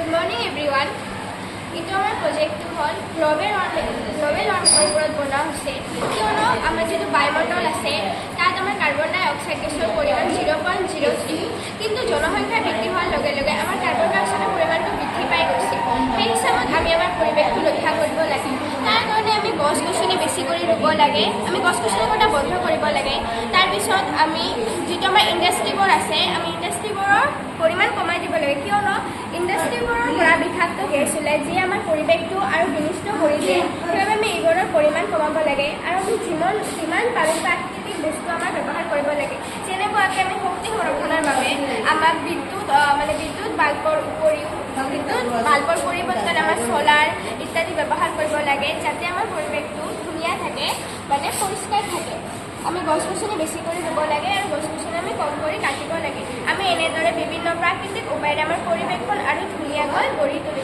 Good morning everyone. Itu আমাৰ প্ৰজেক্টটো হল global ওয়াৰ্মিংৰ ওপৰত বনোৱা হৈছে কিয়নো আমাৰ যিটো বায়ুমণ্ডল আছে তাত আমাৰ কাৰ্বন ডাই অক্সাইড গেছৰ পৰিমাণ 0.03 কিন্তু জনসংখ্যা বৃদ্ধি হোৱাৰ লগে লগে আমাৰ কাৰ্বন ডাই অক্সাইডৰ পৰিমাণটো বৃদ্ধি পাই গৈছে সেই হিচাপত আমি আমাৰ পৰিৱেশটো ৰক্ষা কৰিব লাগে তাৰ কাৰণে আমি গছ গছনি বেছি কৰি ৰুব লাগে আমি গছ গছনি কটা বন্ধ কৰিব লাগে তাৰপিছত আমি যিটো আমাৰ ইণ্ডাষ্ট্ৰীবোৰ আছে আমি ইণ্ডাষ্ট্ৰীবোৰৰ পৰিমাণ কমাই দিব লাগে কিয়নো ইণ্ডাষ্ট্ৰীবোৰৰ পৰা বিষাক্ত গেছ ওলায় যি আমাৰ পৰিৱেশটো আৰু বিনষ্ট কৰি দিয়ে সেইবাবে আমি এইবোৰৰ পৰিমাণ কমাব লাগে আৰু আমি যিমান পাৰোঁ প্ৰাকৃতিক বস্তু আমাৰ ব্যৱহাৰ কৰিব লাগে যেনেকুৱাকৈ আমি শক্তি সংৰক্ষণৰ বাবে আমাক বিদ্যুৎ বাল্বৰ পৰিৱৰ্তন আমাৰ চ'লাৰ ইত্যাদি ব্যৱহাৰ কৰিব লাগে যাতে আমাৰ পৰিৱেশটো ধুনীয়া থাকে মানে পৰিষ্কাৰ থাকে আমি গছ গছনি বেছি কৰি ৰুব লাগে আৰু গছ গছনি আমি কম কৰি কাটিব লাগে আমি এনেদৰে বিভিন্ন প্ৰাকৃতিক উপায়েৰে আমাৰ পৰিৱেশখন আৰু ধুনীয়াকৈ গঢ়ি তুলিব